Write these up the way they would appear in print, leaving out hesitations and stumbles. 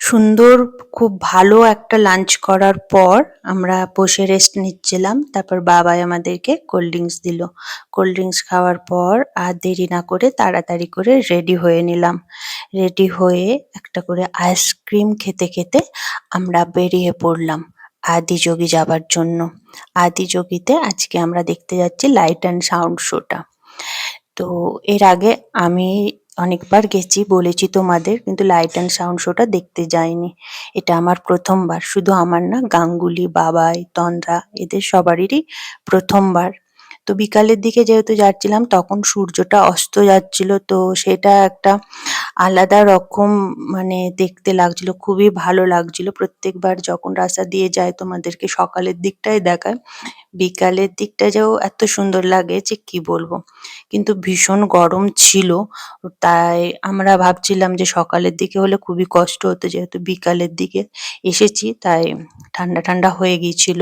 সুন্দর খুব ভালো একটা লাঞ্চ করার পর আমরা বসে রেস্ট নিচ্ছিলাম। তারপর বাবাই আমাদেরকে কোল্ড ড্রিঙ্কস দিল। কোল্ড ড্রিঙ্কস খাওয়ার পর আর দেরি না করে তাড়াতাড়ি করে রেডি হয়ে নিলাম। রেডি হয়ে একটা করে আইসক্রিম খেতে খেতে আমরা বেরিয়ে পড়লাম আদিযোগী যাবার জন্য। আদিযোগীতে আজকে আমরা দেখতে যাচ্ছি লাইট অ্যান্ড সাউন্ড শোটা। তো এর আগে আমি অনেকবার গেছি, বলেছি তোমাদের, কিন্তু লাইট অ্যান্ড সাউন্ড শোটা দেখতে যাইনি। এটা আমার প্রথমবার, শুধু আমার না, গাঙ্গুলি, বাবাই, তন্দ্রা এদের সবারই প্রথমবার। তো বিকালের দিকে যেহেতু যাচ্ছিলাম তখন সূর্যটা অস্ত যাচ্ছিল, তো সেটা একটা আলাদা রকম মানে দেখতে লাগছিল, খুবই ভালো লাগছিল। প্রত্যেকবার যখন রাস্তা দিয়ে যায় তোমাদেরকে সকালের দিকটাই দেখায়, বিকালের দিকটা যেও এত সুন্দর লাগে যে কি বলবো। কিন্তু ভীষণ গরম ছিল, তাই আমরা ভাবছিলাম যে সকালের দিকে হলে খুবই কষ্ট হতো, যেহেতু বিকালের দিকে এসেছি তাই ঠান্ডা ঠান্ডা হয়ে গিয়েছিল।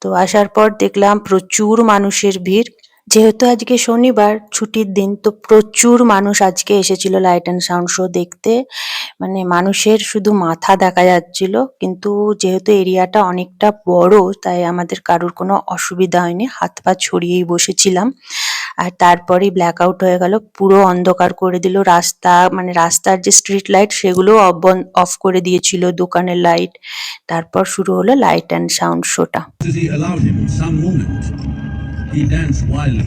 তো আসার পর দেখলাম প্রচুর মানুষের ভিড়। যেহেতু আজকে শনিবার ছুটির দিন, তো প্রচুর মানুষ আজকে এসেছিল লাইট অ্যান্ড সাউন্ড শো দেখতে। মানে মানুষের শুধু মাথা দেখা যাচ্ছিল, কিন্তু যেহেতু এরিয়াটা অনেকটা বড় তাই আমাদের কারোর কোনো অসুবিধা হয়নি, হাত পা ছড়িয়েই বসেছিলাম। আর তারপরেই ব্ল্যাক আউট হয়ে গেল, পুরো অন্ধকার করে দিল রাস্তা, মানে রাস্তার যে স্ট্রিট লাইট সেগুলো অফ করে দিয়েছিল, দোকানের লাইট। তারপর শুরু হলো লাইট অ্যান্ড সাউন্ড শোটা। He allowed him some moment. He danced wildly.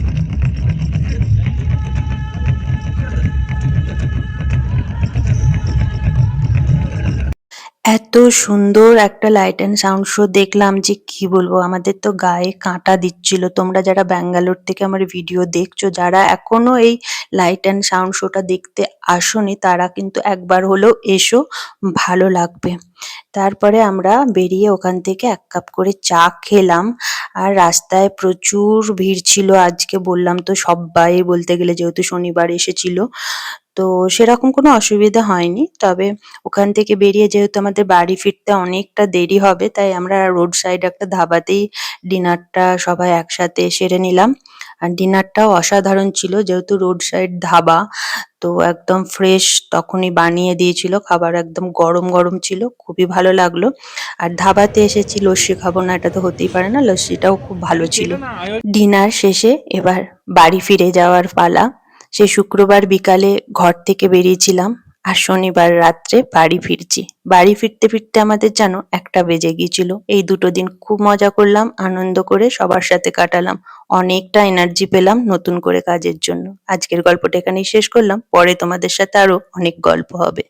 এত সুন্দর একটা লাইট অ্যান্ড সাউন্ড শো দেখলাম যে কি বলবো, আমাদের তো গায়ে কাঁটা দিচ্ছিল। তোমরা যারা ব্যাঙ্গালোর থেকে আমার ভিডিও দেখছো, যারা এখনো এই লাইট অ্যান্ড সাউন্ড শোটা দেখতে আসোনি, তারা কিন্তু একবার হলেও এসো, ভালো লাগবে। তারপরে আমরা বেরিয়ে ওখান থেকে ১ কাপ করে চা খেলাম। আর রাস্তায় প্রচুর ভিড় ছিল আজকে, বললাম তো, সব্বাই বলতে গেলে যেহেতু শনিবার এসেছিল। তো সেরকম কোনো অসুবিধা হয়নি। তবে ওখান থেকে বেরিয়ে যেহেতু আমাদের বাড়ি ফিরতে অনেকটা দেরি হবে, তাই আমরা রোড সাইড একটা ধাবাতেই ডিনারটা সবাই একসাথে সেরে নিলাম। আর ডিনারটাও অসাধারণ ছিল, যেহেতু রোড সাইড ধাবা, তো একদম ফ্রেশ তখনই বানিয়ে দিয়েছিল, খাবার একদম গরম গরম ছিল, খুবই ভালো লাগলো। আর ধাবাতে এসেছি, লস্যি খাবো না এটা তো হতেই পারে না, লস্যিটাও খুব ভালো ছিল। ডিনার শেষে এবার বাড়ি ফিরে যাওয়ার পালা। সেই শুক্রবার বিকালে ঘর থেকে বেরিয়েছিলাম, আর শনিবার রাত্রে বাড়ি ফিরছি। বাড়ি ফিরতে ফিরতে আমাদের যেন ১টা বেজে গিয়েছিল। এই দুটো দিন খুব মজা করলাম, আনন্দ করে সবার সাথে কাটালাম। অনেকটা এনার্জি পেলাম নতুন করে কাজের জন্য। আজকের গল্পটা এখানেই শেষ করলাম, পরে তোমাদের সাথে আরো অনেক গল্প হবে।